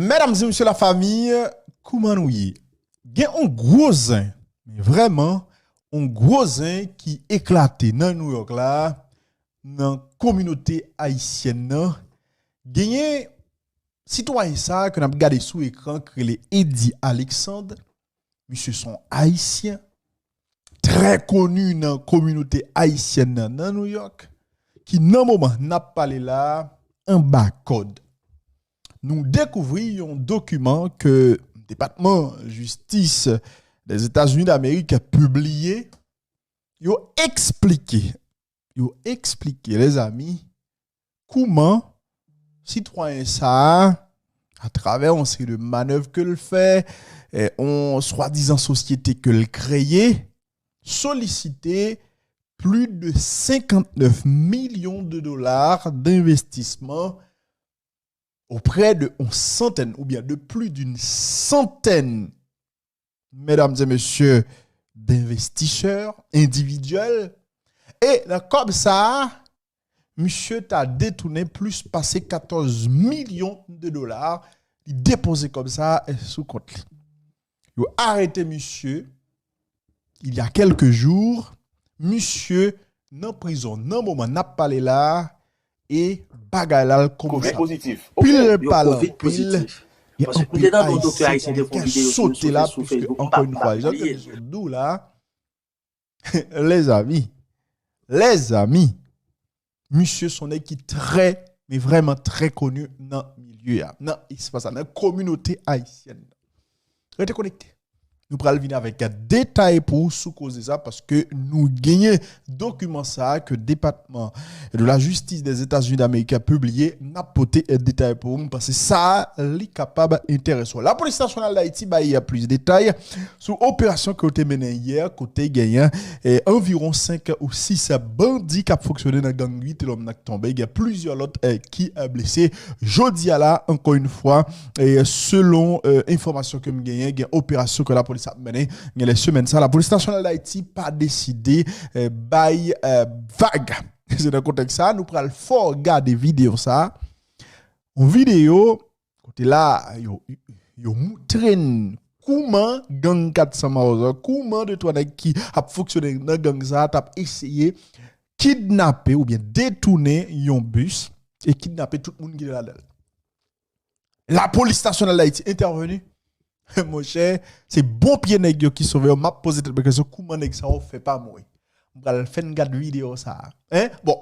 Mesdames et messieurs la famille, comment nous y? Il y a un gros zin, mais vraiment un gros zin qui éclaté dans New York là, dans la communauté haïtienne. Il y a un citoyen ça que nous avons regardé sous écran qui est Eddie Alexandre. Monsieur son haïtien, très connu dans la communauté haïtienne dans New York, qui dans moment n'a pas là un bas code. Nous découvrions un document que le département de justice des États-Unis d'Amérique a publié. Il a expliqué, les amis, comment citoyen ça, à travers on sait de manœuvres que le fait, on soi-disant société que le créé, solliciter plus de 59 millions de dollars d'investissement auprès de une centaine ou bien de plus d'une centaine, mesdames et messieurs, d'investisseurs individuels. Et là, comme ça, monsieur t'a détourné plus passé 14 millions de dollars, il déposé comme ça sous compte. Il a arrêté monsieur il y a quelques jours. Monsieur dans prison, dans moment n'a pas là et bagalal comme ça. Positif. Pile parlant, pile. Parce que nous dans mon docteur haïtien de vidéo sauter là sur Facebook, encore une fois, d'où là les amis, monsieur son qui très mais vraiment très connu dans le milieu, non, il se passe dans la communauté haïtienne. Restez connectés. Nous allons venir avec un détail pour sous causer ça parce que nous gagnons document ça que le département de la justice des États-Unis d'Amérique a publié, n'a porté un détail pour nous parce que ça est capable d'intéressant. La police nationale d'Haïti il y a plus de détails sur l'opération qui a été menée hier côté gagnant environ 5 ou 6 bandits qui ont fonctionné dans la gang 8 et l'homme n'a tombé. Il y a plusieurs autres qui ont blessé. Jodi à là encore une fois et selon information que nous gagnons, il y a une opération que la police a mené les semaines ça la police nationale d'Haïti pas décidé by vague. C'est dans le contexte ça nous pral fort regarder vidéo ça en vidéo côté là yo montré comment gang 400 Maozo comment de toi qui a fonctionné dans gang ça t'a essayé kidnapper ou bien détourner un bus et kidnapper tout le monde qui est là-dedans. La police nationale d'Haïti intervenue. Mon cher, c'est bon pied nèg qui sauve. M'a posé cette question comment nèg ça fait pas mourir. On va faire une vidéo ça. Hein? Bon,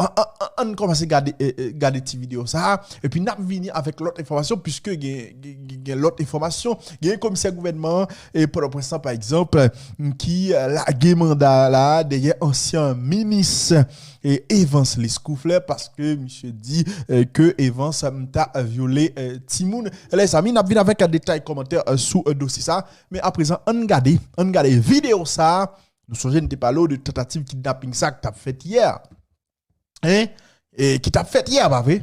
on commence à regarder cette vidéo ça et puis n'a venir avec l'autre information puisque il y a l'autre information, il y a un commissaire gouvernement et pour l'instant par exemple qui la mandat là derrière ancien ministre et Evans Lescouflet parce que monsieur dit que Evans a violé Timoun. Les amis n'a venir avec un détail commentaire sous dossier ça mais à présent on regarde vidéo ça. Nous sommes pas là de tentative kidnapping ça que tu as fait hier. Hein? Et qui t'a fait hier, bah oui.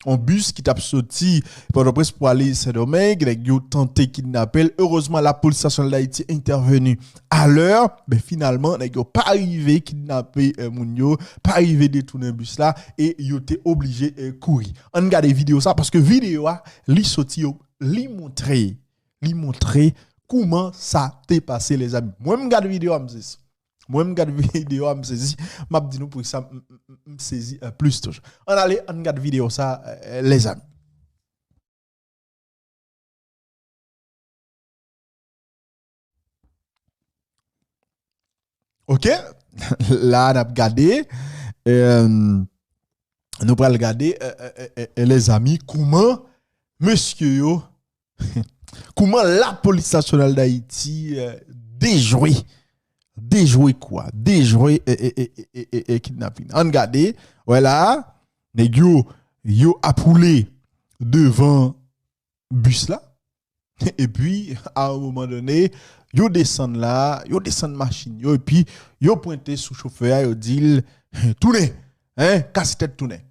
Un bus qui t'a sorti pour aller Saint-Domingue, il a tenté de kidnapper. Heureusement, la police nationale d'Haïti est intervenue à l'heure. Mais finalement, il n'a pas arrivé à kidnapper Mounio, pas arrivé à détourner le bus là, et il était obligé de courir. On regarde les vidéos ça, parce que vidéo, li sorti, li montrer comment ça t'est passé, les amis. Moi, je regarde vidéo, je me m'a dit nous pour ça me saisi plus toujours. On allait on regarde vidéo ça les amis. OK? Là on a regardé nous allons regarder les amis comment monsieur yo comment la police nationale d'Haïti déjoué quoi? Déjoué et kidnapping. On regarde, voilà, nèg yo a poulé devant bus là. Et puis à un moment donné, yo descend là, yo descend machine yo et puis yo pointé sous chauffeur, yo dit tourner, hein, casse tête tourner.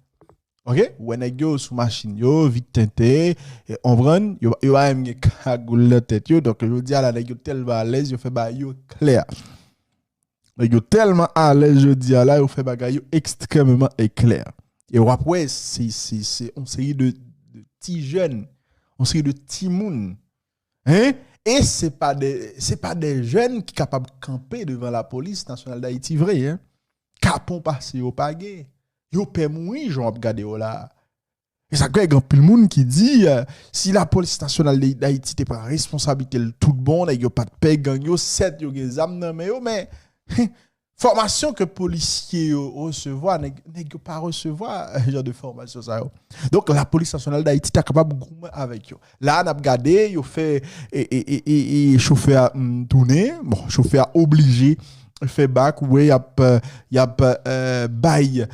OK? Ou nèg yo sous machine yo vite tenté, on prend yo a même cagoule la tête yo donc je dis à la nèg yo tellement à l'aise, yo fait ba yo clair. Yo tellement à l'aise je dis à là, yo fait bagay extrêmement clair. Et après c'est on série de petits jeunes on série de timoun. Hein? Et c'est pas des jeunes qui capables de camper devant la police nationale d'Haïti vrai hein. Capon passé au pagé. Yo peut mourir j'on regarder là. Et ça fait grand pile monde qui dit si la police nationale d'Haïti t'es pas responsabilité tout le bon, yo pas de paix gang yo 7 yo des âmes nan mais formation que policiers recevoir nèg pas recevoir genre de formation ça yo. Donc la police nationale d'Haïti est capable de avec yo. Là on a regardé, yo fait et chauffeur tourner, bon chauffeur obligé fait bac ouais y a bail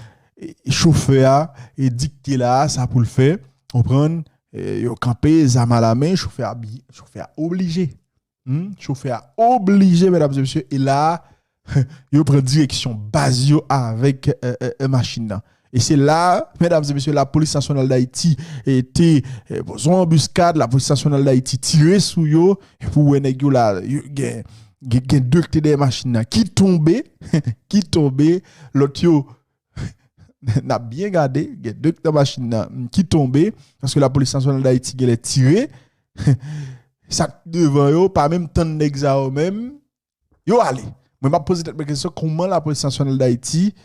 chauffeur et dicté là ça pour le faire, comprendre yo camper zam à la main, chauffeur obligé. Chauffeur obligé mesdames et messieurs et là yo prend direction Basio avec machine. Et c'est là, mesdames et messieurs, la police nationale d'Haïti était son embuscade, la police nationale d'Haïti tiré sous yo pour nèg yo là gen deux des machines qui tombé l'autre yo n'a bien gardé gen deux des machines qui tombé parce que la police nationale d'Haïti elle est tiré ça devant yo pas même temps nèg ça même yo allez. Moi, je me pose la question comment la police nationale d'Haïti,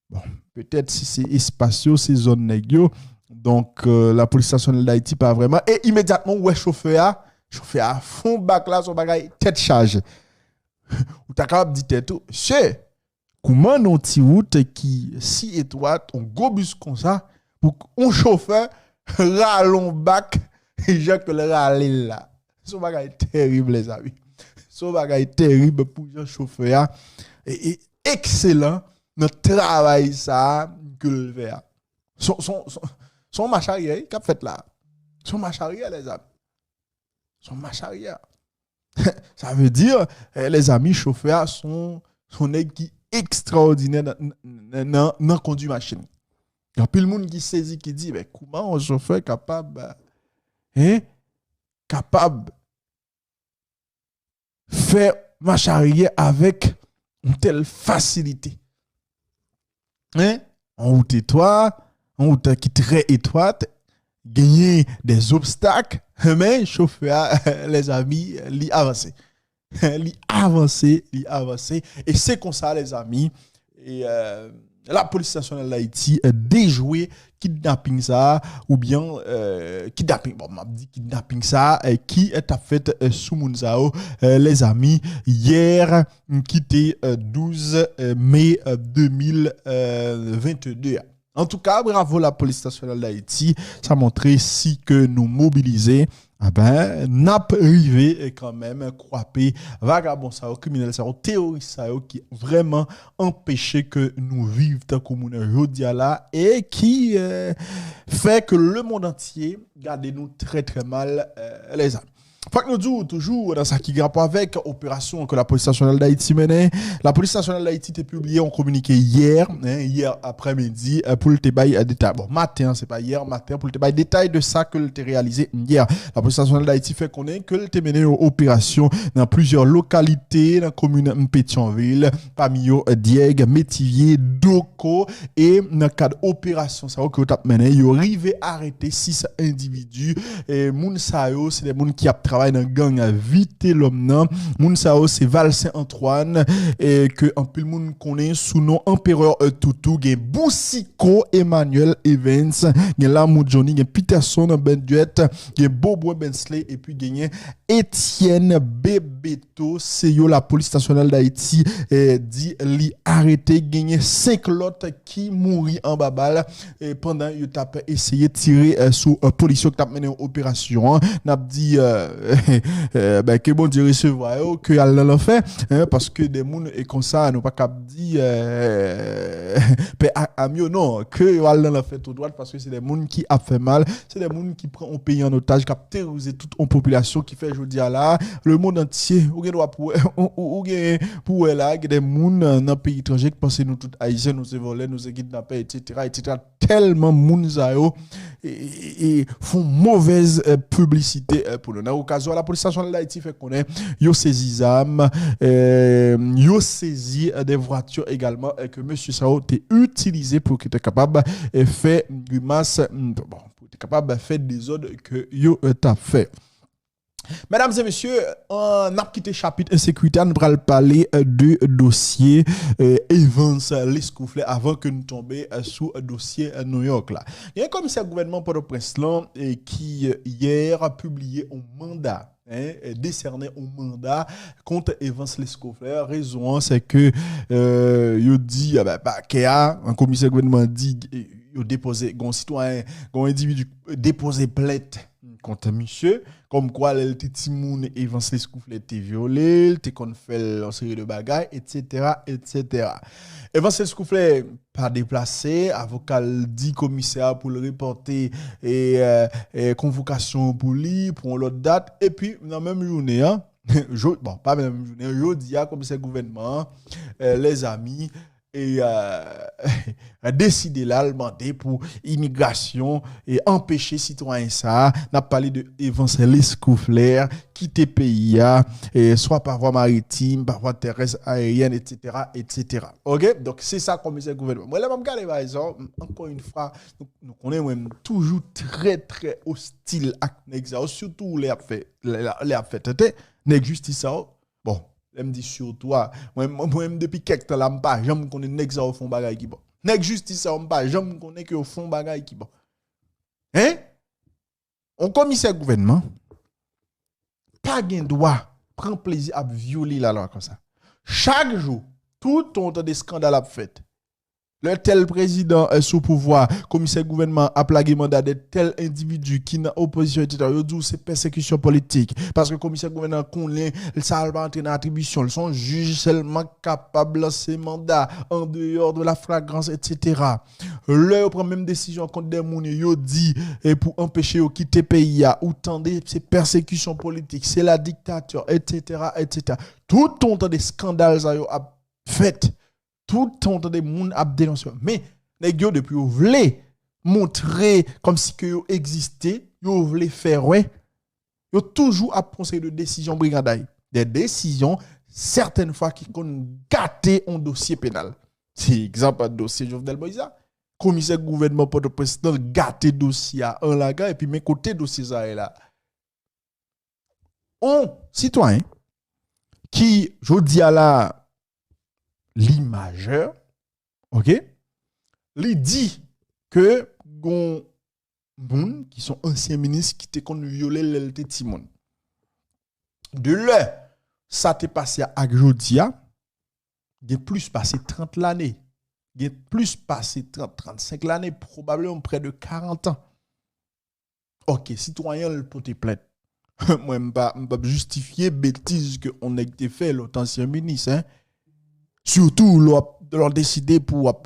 bon, peut-être si c'est espacieux, ces zones négio, donc la police nationale d'Haïti, pas vraiment. Et immédiatement, ouais, chauffeur à fond bac là, son bagage tête chargée. Ou t'as capable de dire tout, c'est comment nos petite route qui si étroite, on go bus comme ça, pour un chauffeur rallon bac, et j'ai que le râler là. Son bagage terrible, les amis. Son bagage terrible pour un chauffeur et excellent notre travail ça que le faire son marche arrière qu'a fait là son marche arrière les amis son marche arrière ça veut dire les amis chauffeurs sont qui extraordinaire dans conduire machine il y a plus le monde qui saisit qui dit mais comment un chauffeur capable faire marche arrière avec une telle facilité. Hein? En route étroite, en route qui est très étroite, gagner des obstacles, mais chauffeur, les amis, li avancer. Li avancer. Et c'est comme ça, les amis. Et la police nationale d'Haïti a déjoué kidnapping ça ou bien kidnapping bon m'a dit kidnapping ça qui est fait sous Mounzao les amis hier qui était 12 mai 2022. En tout cas, bravo la police nationale d'Haïti, ça montré si que nous mobiliser n'a pas arrivé quand même croiper vagabond ça criminel ça terroriste ça qui vraiment empêché que nous vivions tant comme aujourd'hui là et qui fait que le monde entier garde nous très très mal les amis. Faut que nous disons toujours dans ça qui rapport avec opération que la police nationale d'Haïti menait. La police nationale d'Haïti a publié un communiqué hier après-midi pour le détail détail. Bon, matin, c'est pas hier, matin pour le détail détail de ça que l'était réalisé hier. La police nationale d'Haïti fait connaître que l'était mené une opération dans plusieurs localités dans la commune Pétionville, parmi eux Diegue, Métivier, Doko et dans le cadre opération ça que t'as mené, il arrivé arrêter 6 individus et moun sa yo, c'est des moun qui a travaillé dans gang à vite l'homme nan moun sa yo c'est Val Saint-Antoine et que en pile moun connaît sous nom Empereur Toutou gen Boussiko Emmanuel Evans gen Lamou Johnny gen Peterson Ben Duet gen Bobo Bensley et puis gen Etienne Bebeto c'est yo la police nationale d'Haïti dit li arrêté gagné 5 l'autres qui mourit en babal et pendant yo t'a essayé tirer sous police qui t'a mené une opération n'a dit que bon Dieu recevoir que Allah l'a fait parce que des moun et comme ça nous pas cap dire amio non que Allah l'a fait tout droit parce que c'est des moun qui a fait mal, c'est des moun qui prend un pays en otage, qui a terrorisé toute une population qui fait jodi là le monde entier ou doit pour là des moun dans pays étranger qui pensent nous tout haïtiens nous voler nous kidnapper etc. tellement moun zayo et font mauvaise publicité pour nous. Dans l'occasion, la police nationale d'Haïti fait connaître yo saisi armes, yo saisi des voitures également que monsieur Sao était utilisé pour qu'il était capable de faire grimace bon pour être capable de faire des ordres que yo t'a fait. Mesdames et messieurs, on a quitté chapitre insécurité, nous allons parler du dossier Evans Lescouflet avant que nous tombions sous le dossier New York. Là. Il y a un commissaire gouvernement Port-au-Prince qui hier a publié un mandat. Décerné un mandat contre Evans Lescouflet. Raison, c'est que il dit un commissaire gouvernement dit il déposé un citoyen, un individu déposé plainte contre monsieur, comme quoi le petit moun Evans Lescouflet était violé, il qu'on fait une série de bagailles, etc., etc. Evans Lescouflet pas déplacé, avocat dit commissaire pour le reporter et convocation pour lui pour l'autre date, et puis dans la même journée, bon pas même journée, jeudi à commissaire gouvernement, les amis et a décidé là demander pour immigration et empêcher citoyens ça n'a parlé de Evans Lescouflet quitter pays et soit par voie maritime par voie terrestre aérienne etc. OK, donc c'est ça commissaire gouvernement. Moi là me regarder par exemple encore une fois nous connaissons même toujours très très hostile à l'exa surtout les a fait nèg justice ça bon elle me dit surtout moi depuis quelque temps là m'pas jamais connais nèg ça au fond bagaille qui bon nèg justice ça m'pas jamais connais que au fond bagaille qui bon on commissaire gouvernement pas gain droit prend plaisir à violer la loi comme ça chaque jour tout ton temps des scandales a fait le tel président est sous pouvoir, commissaire gouvernement a plagué mandat de tel individu qui n'a opposition, etc. Il dit c'est persécution politique. Parce que commissaire gouvernement connaît, ça va entrer dans l'attribution. Ils sont juges seulement capables de lancer mandat en dehors de la flagrance, etc. Là, on prend même décision contre des gens, il dit, et pour empêcher de quitter le pays, ou tendez, c'est persécution politique, c'est la dictature, etc., etc. Tout le temps des scandales, ça a fait. Tout le temps des gens a dénoncé. Mais, les gars, depuis, vous voulez montrer comme si que vous existez, vous voulez faire, ouais. Vous toujours à penser de décisions brigadaires. Des décisions, certaines fois, qui ont gâté un dossier pénal. C'est exemple de dossier Jovenel Moïse. Commissaire gouvernement pour le président gâté dossier à un laga et puis mes côtés dossier ça est là. Un citoyen qui, je dis à la l'imageur, ok, lui dit que gon moun qui sont anciens ministres qui te kon violé l'LT Timon. De là, ça t'est passé à Jodia, il plus passé 30 l'année. Il plus passé 30, 35 l'année, probablement près de 40 ans. Ok, citoyen le porte plainte. Moi, je ne peux pas justifier bêtise que on a été fait l'autre ancien ministre, hein. Surtout, leur décider pour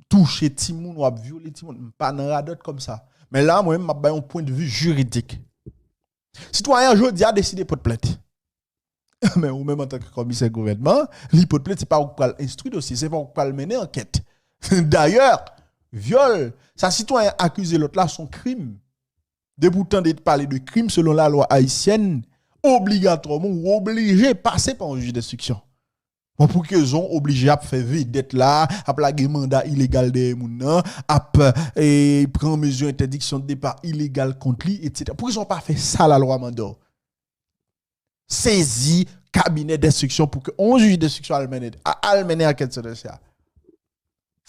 toucher Timoun ou violer Timoun. Pas dans la comme ça. Mais là, moi, je un point de vue juridique. Citoyen, aujourd'hui, a décidé pour te plainte. Mais ou même en tant que commissaire gouvernement, l'hypothèse plainte, c'est pas pour instruire dossier, c'est pour mener enquête. D'ailleurs, viol, sa citoyen accusé l'autre là, son crime. Déboutant de parler de crime selon la loi haïtienne, obligatoirement ou obligé de passer par un juge d'instruction. Bon, pour qu'ils sont obligés à faire vite d'être là, à plaguer mandat illégal des gens, à prendre mesure d'interdiction de départ illégal contre lui, etc. Pour qu'ils n'ont pas fait ça la loi Mando. Saisi cabinet d'instruction pour que on juge d'instruction à mener à quel sens ça.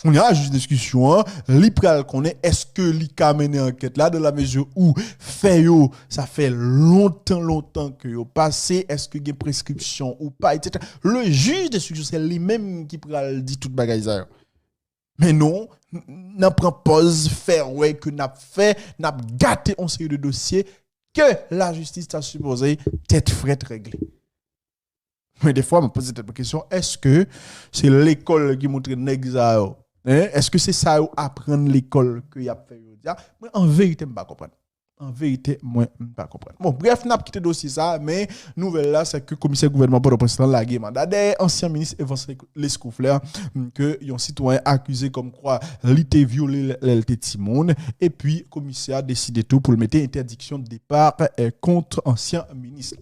On y a un juge d'instruction, l'IPRAL connaît, est-ce que l'ICA mené enquête là, de la mesure où fait ça fait longtemps que yo passé, est-ce que y a prescription ou pas, etc. Le juge d'instruction, c'est lui-même qui pral dit tout bagay ça. Mais non, n'a prend pause, faire ouais que n'a fait, n'a gâté un série de dossiers que la justice t'a supposé tête frette réglée. Mais des fois, je me pose cette question, est-ce que c'est l'école qui montre l'examen? Est-ce que c'est ça ou apprendre l'école que y a fait? Moi, en vérité, je ne comprends pas. En vérité, moi, je ne comprends pas. Bon, bref, n'a pas quitté dossier ça, mais nouvelle là, c'est que le commissaire gouvernement pour le président la mandat des anciens ministres Evans Lescouflet que y a un citoyen accusé comme quoi il était violé l'LT Timon et puis le commissaire a décidé tout pour le mettre interdiction de départ contre anciens ministres.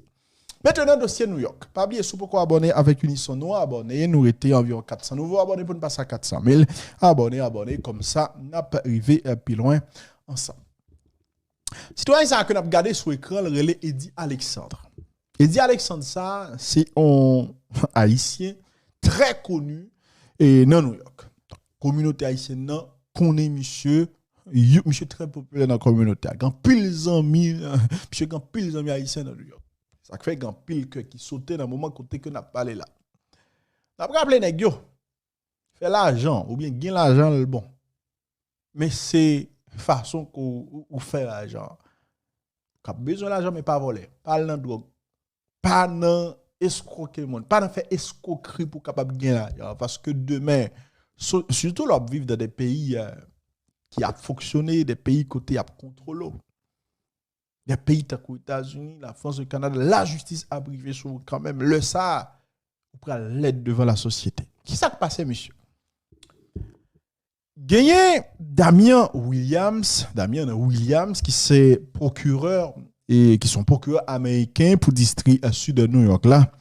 Maintenant, dossier New York. Pas oublier sous pourquoi abonner avec Unisson. Nous abonnés, nous étions environ 400 nouveaux abonnés pour nous passer à 400 000. Abonnés, comme ça, n'a pas arrivé plus loin ensemble. Citoyen ça que n'a regardé sur écran le relais Eddie Alexandre. Eddie Alexandre ça c'est un haïtien très connu et dans New York. Communauté haïtienne non connaît monsieur très populaire dans la communauté. Grand pile amis monsieur grand pile amis haïtiens dans New York. Ça fait grand pile que qui sautait dans le moment côté que n'a parlé là. N'a pas rappelé nèg yo. Fait l'argent ou bien gain l'argent le bon. Mais c'est façon qu'on fait l'argent. Quand besoin d'argent mais pas voler, pas dans drogue, pas dans escroquer monde, pas dans faire escroquerie pour capable gagner l'argent parce que demain surtout là vivre dans des pays qui a fonctionné, des pays côté a contrôlé. Des pays tels que les États-Unis, la France, le Canada, la justice a privé sur quand même le ça pour l'aide devant la société. Qui ça qui passe monsieur? Gagné Damien Williams qui c'est procureur et qui sont procureurs américains pour district sud de New York là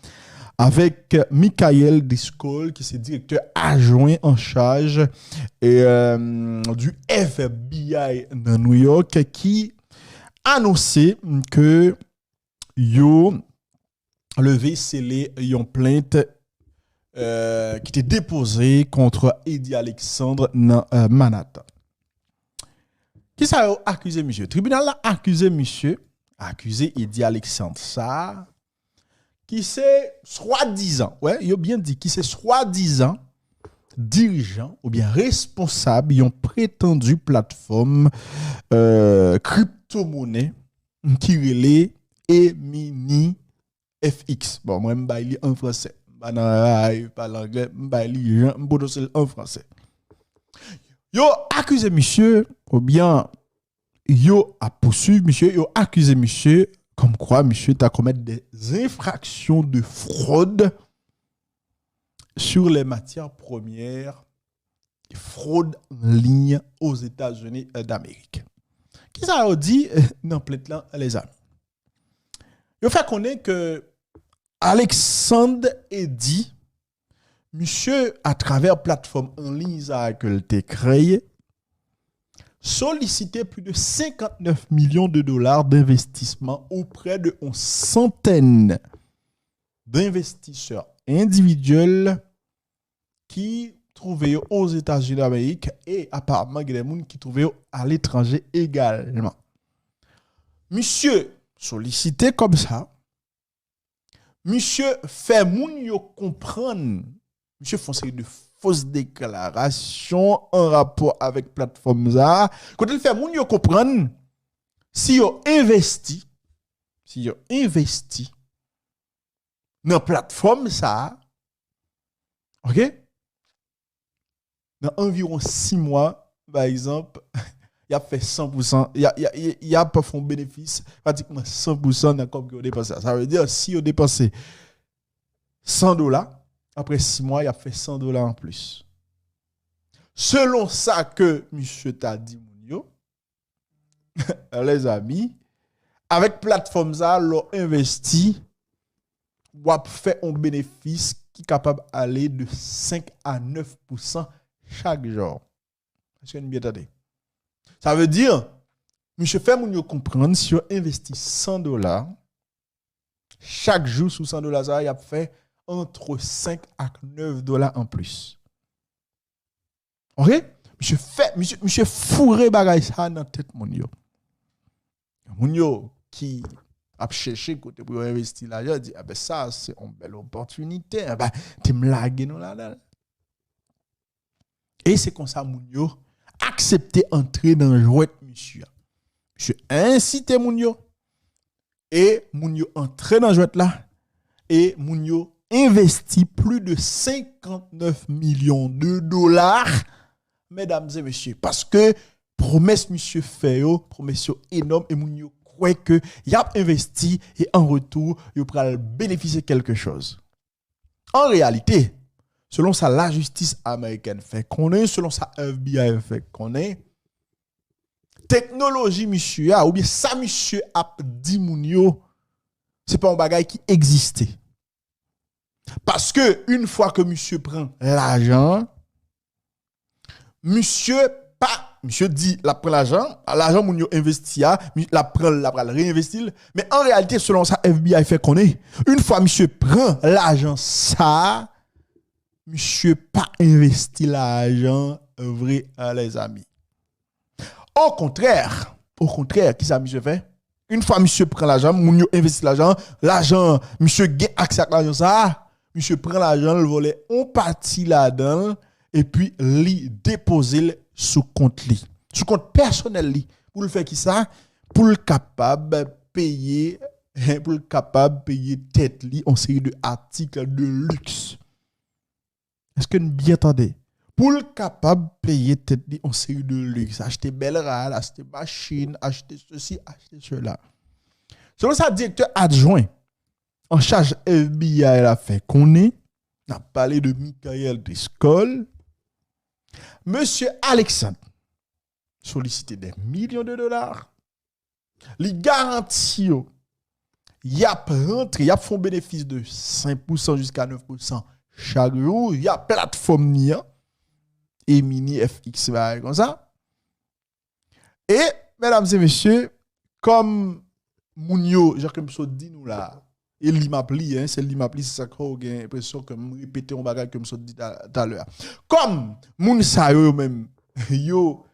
avec Michael Driscoll qui c'est directeur adjoint en charge du FBI de New York qui annoncé que yo levé scellé une plainte qui était déposé contre Eddie Alexandre dans Manhattan. Qui ça a accusé monsieur? Le tribunal a accusé Eddie Alexandre ça qui c'est soi-disant, ouais, il a bien dit qui c'est soi-disant dirigeant ou bien responsable d'une prétendue plateforme crypto-monnaie qui relait Emini FX. Bon, moi je vais en français. Je parle anglais, je en français. Yo accusé monsieur, ou bien yo a poursuivi monsieur, yo accusé monsieur, comme quoi monsieur t'a commis des infractions de fraude sur les matières premières, fraude en ligne aux États-Unis d'Amérique. Qui ça a dit dans plainte là les amis? Yo fait connaître que Alexandre Eddie, monsieur, à travers plateforme en ligne que l'te créé, sollicité plus de 59 millions de dollars d'investissement auprès de une centaine d'investisseurs individuels qui trouvaient aux États-Unis d'Amérique et apparemment des gens qui trouvaient à l'étranger également. Monsieur, sollicité comme ça, monsieur fait moun yo comprendre, monsieur font série de fausses déclarations en rapport avec plateforme ça. Quand il fait moun yo comprendre si yo investi dans plateforme ça, OK? Dans environ 6 mois, par exemple, il a fait 100%, il a pas fait bénéfice, pratiquement 100% dans comme que dépensé. Ça veut dire si vous dépensez $100, après 6 mois, il a fait $100 en plus. Selon ça que monsieur t'a dit Mounio, les amis, avec plateforme ça, l'on investi ou a fait un bénéfice qui est capable d'aller de 5 à 9% chaque jour. Est-ce que vous bien entendu? Ça veut dire, monsieur fait moun comprendre si on investit $100 chaque jour sous $100 ça, il a fait entre 5 à $9 en plus. OK? Monsieur fourré bagay ça dans tête moun yo. Moun yo qui a cherché côté pour investir l'argent dit ah ben ça c'est une belle opportunité. Ah ben tu me lagues nous là. Et c'est comme ça moun yo accepter entrer dans le jouet monsieur. Monsieur incité moun yo et moun yo entrer dans le jouet là et moun yo investi plus de 59 millions de dollars mesdames et messieurs parce que promesse monsieur fait yo promesse énorme et moun yo croit que y a investi et en retour yo pral bénéficier quelque chose. En réalité, selon ça, la justice américaine fait qu'on est, selon ça, FBI fait qu'on est, technologie, monsieur, ou bien ça, monsieur, a dit mounio, c'est pas un bagage qui existait. Parce que, une fois que monsieur prend l'argent, monsieur pas monsieur dit, la prend l'argent moun yo investi, la prend, la réinvestir. Mais en réalité, selon ça, FBI fait qu'on est. Une fois monsieur prend l'argent, ça, monsieur pas investi l'argent vrai, les amis. Au contraire, qui ça monsieur fait? Une fois monsieur prend l'argent, moun yo investi l'argent, monsieur gain accès à l'argent, ça, monsieur prend l'argent, le volet, on partit là-dedans, et puis li déposer sous compte li. Sous compte personnel li. Pour le faire qui ça? Pour le capable payer tête li en série de articles de luxe. Est-ce que vous bien entendez? Pour le capable payer tête li en série de luxe, acheter belle râle, acheter machine, acheter ceci, acheter cela. Selon sa directeur adjoint en charge FBI a fait qu'on est, on a parlé de Michael Driscoll. Monsieur Alexandre sollicité des millions de dollars. Les garanties, il a rentré, il a fait un bénéfice de 5% jusqu'à 9% chaque jour. Il y a plateforme NIA et mini FX comme ça. Et, mesdames et messieurs, comme Mounio, Jacques Mso dit nous là, et l'imapli, c'est l'imapli, c'est ça qu'on a l'impression que je répète un bagage comme ça dit tout à l'heure. Comme moun sa yo même, yo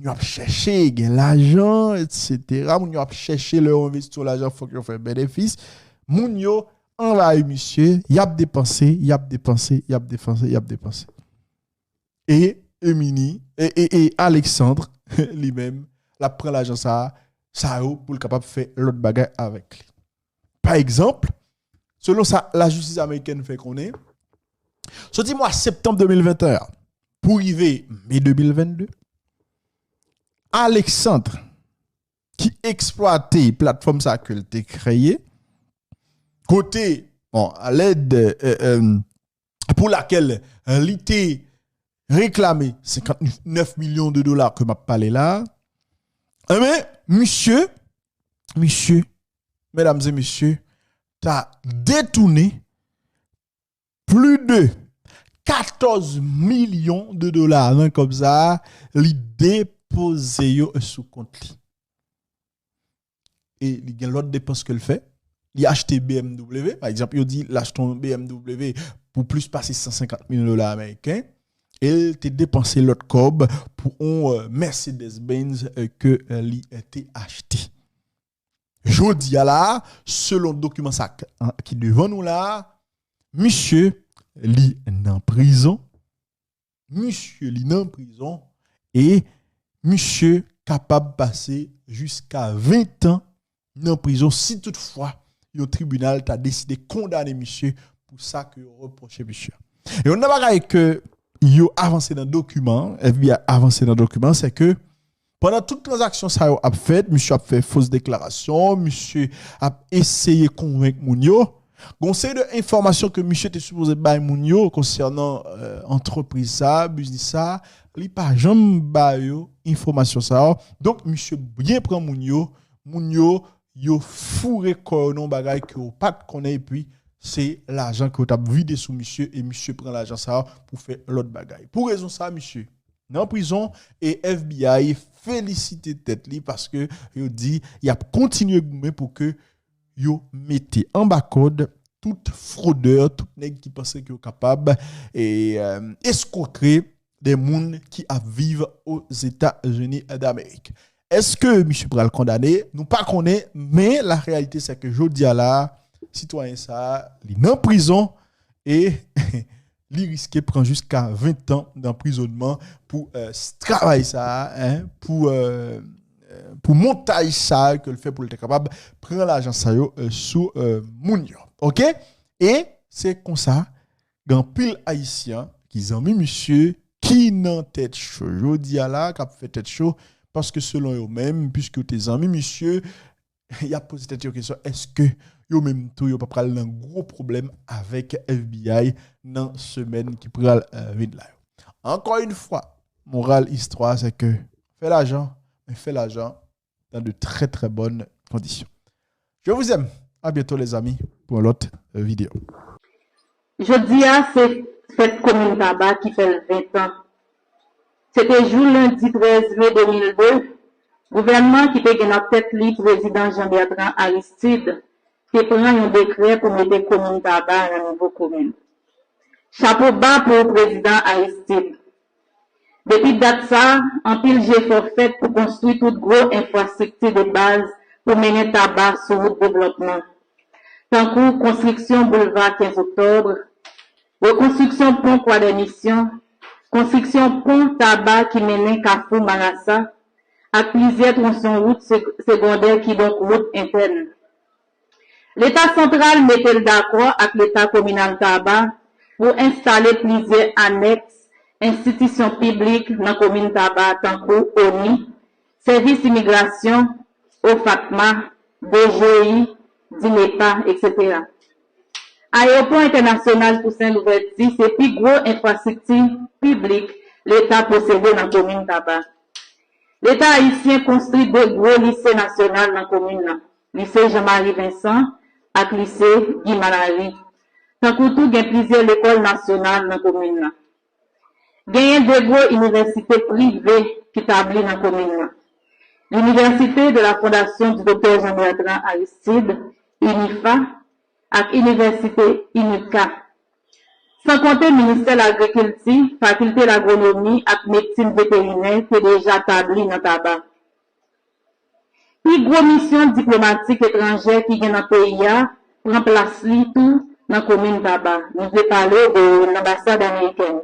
a cherché l'argent, etc. Moun yo a cherché leur investir l'argent, faut qu'ils fassent bénéfice. Moun yo envahi monsieur, y a dépensé. Et Emini, et Alexandre, lui-même, la prend l'argent ça pour le capable de faire l'autre bagage avec lui. Par exemple, selon ça, la justice américaine fait qu'on est. Ce mois septembre 2021, pour arriver mai 2022, Alexandre, qui exploitait plateforme ça que a créée, côté, bon, à l'aide pour laquelle l'IT réclamé 59 millions de dollars que m'a parlé là, mais monsieur, mesdames et messieurs, t'as détourné plus de 14 millions de dollars hein, comme ça, li déposé sous compte li. Et il y a l'autre dépense que le fait. Il a acheté BMW, par exemple, il dit l'achète un BMW pour plus passer 150 000 dollars américains. Et il t'a dépensé l'autre cob pour un Mercedes-Benz que lui était acheté. Jodi à là, selon le document qui devant nous là, monsieur li en prison. Monsieur li en prison et monsieur capable de passer jusqu'à 20 ans en prison si toutefois le tribunal t'a décidé de condamner monsieur pour ça que reproche monsieur. Et on n'a pas que yo avancé dans le document, FBI a avancé dans le document, c'est que pendant toute transaction ça a fait, monsieur a fait fausse déclaration, monsieur a essayé de convaincre Mounio. Conseil de information que monsieur était supposé bailler Mounio concernant entreprise ça, business ça, li pas jamais bailler information ça. Donc monsieur bien prend Mounio yo fourré quoi non bagay que ou pas connaît et puis c'est l'argent que vous avez vidé sous monsieur et monsieur prend l'argent ça pour faire l'autre bagaille. Pour raison ça, monsieur, en prison et FBI félicite tête li parce que yo dit il a continué pour que yo mettez en bas code tout fraudeur, tout nèg qui pensait qu'il est capable et escroquer des gens qui vivent aux États-Unis d'Amérique. Est-ce que monsieur pral condamner? Nous pas connaît, mais la réalité c'est que jodi a là citoyen ça, il est en prison et il risque de prendre jusqu'à 20 ans d'emprisonnement pour travailler ça, hein, pour montage ça que le fait pour être capable de prendre l'argent ça sous Mounio. OK? Et c'est comme ça, grand pile haïtien qui ont mis monsieur qui n'en tête chaud. Je dis à la qui a fait tête chaud parce que selon eux-mêmes, puisque tes amis monsieur, il a posé cette question, est-ce que yo même tout yo pas pral un gros problème avec FBI dans semaine qui pral venir là. Encore une fois, morale histoire c'est que fais l'argent, mais fais l'argent dans de très très bonnes conditions. Je vous aime. À bientôt les amis pour l'autre vidéo. Je dis c'est cette commune tabac qui fait 20 ans. C'était jour lundi 13 mai 2002, gouvernement qui était en tête li président Jean-Bertrand Aristide, qui prend un décret pour mettre commune tabac dans la nouvelle commune. Chapeau bas pour le président Aristide. Depuis date ça, en pile j'ai fait pour construire toute grosse infrastructure de base pour mener tabac sur le développement. Tant que construction boulevard 15 octobre, reconstruction pont Croix des Missions, construction pont tabac qui menait Carrefour Marassa, à plusieurs tronçons routes secondaires qui donc route interne. L'État central mettait d'accord avec l'État communal tabac pour installer plusieurs annexes, institutions publiques dans la commune tabac, tant que ONI, service immigration, OFATMA, DGI, DINEPA, etc. Aéroport international pour Saint-Louverture, c'est plus gros infrastructure publique l'État possédé dans la commune tabac. L'État haïtien construit deux gros lycées nationaux dans la commune. Lycée Jean-Marie Vincent et lycée Guy Malary. Tant que tout, il y a plusieurs écoles nationales dans la commune. Il y a deux grosses universités privées qui établies dans la commune. L'université de la Fondation du Dr Jean-Bertrand Aristide, UNIFA, et l'université UNICA. Sans compter le ministère de l'Agriculture, faculté de l'agronomie et médecine vétérinaire qui est déjà établi dans le tabac. Puis, grosse mission diplomatique étrangère qui vient dans le pays, prend place tout dans la commune tabac. Nous voulons parler de l'ambassade américaine.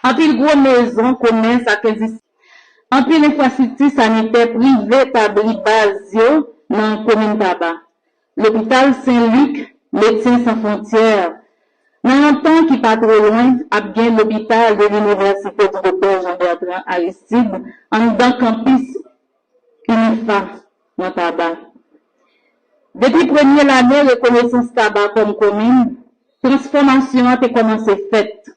En plus, gros maison, commerce, en plus, l'infrastructure sanitaire privée établie base dans la commune tabac. L'hôpital Saint-Luc, Médecins sans frontières. Dans un temps qui pas trop loin, a bien l'hôpital de l'université du Dr Jean-Bertrand Aristide, en dans campus UNIFA, dans tabac. Depuis première année, reconnaissance tabac comme commune, transformation a commencé faite.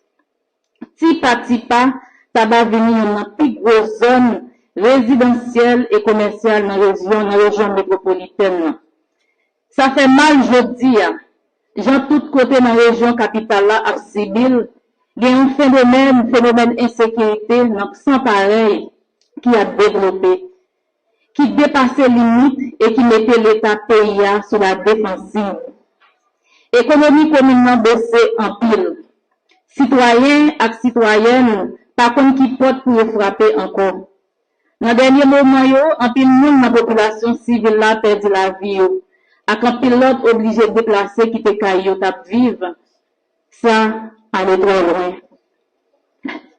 Petit pas, tabac venu dans la plus grosse zone résidentielle et commerciale dans la région métropolitaine. Ça fait mal, je dis, Jean tout côté dans la région capitale là, à Sibyl, il y a un phénomène insécurité sans pareil qui a développé, qui dépassait limites et qui mettait l'État pays sur la défensive. Économie communément baissée en pile. Citoyens et citoyennes, par contre, qui portent pour frapper encore. Dans le dernier moment, en pile monde dans la population civile là perdu la vie. À quand pilote obligé de déplacer qui te caillou tap vivre, ça allait trop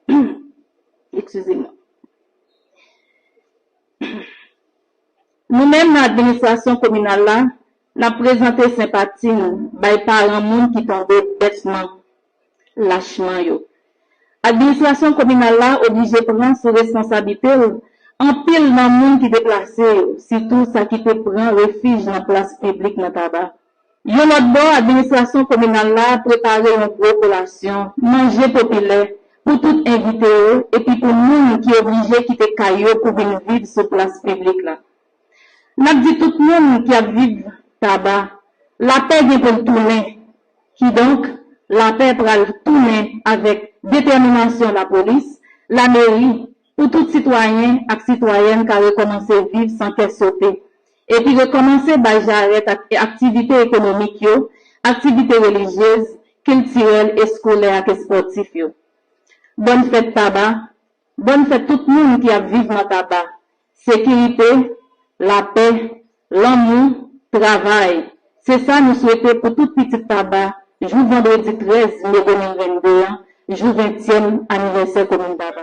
loin. Excusez-moi. Nous-mêmes, l'administration communale là, n'a présenté sympathie, by parents monde qui tombaient bêtement, lâchement yo. Administration communale là, obligé de prendre ses responsabilités, en pile dans le monde qui déplacé, surtout ça qui te prend refuge dans la place publique dans tabac. Yo l'autre bord, administration communale là, préparer une grosse collation, manger populaire, pour tout inviter, et puis pour nous qui est obligé de quitter caillou pour venir vivre sur place publique là. N'a dit tout le monde qui a vivre tabac, la paix vient pour tourner, qui donc, la paix pour tourner avec détermination la police, la mairie, pour tout citoyen et citoyenne qui a recommencé à vivre sans qu'elle saute. Et puis recommencer à j'arrête activités économiques, activités religieuses, culturelles et scolaires et sportives. Bonne fête tabac, bonne fête tout le monde qui a vécu dans tabac. Sécurité, la paix, l'amour, travail. C'est ça nous souhaitons pour tout petit tabac. Jour vendredi 13 mai 2022, jour 20e anniversaire commune tabac.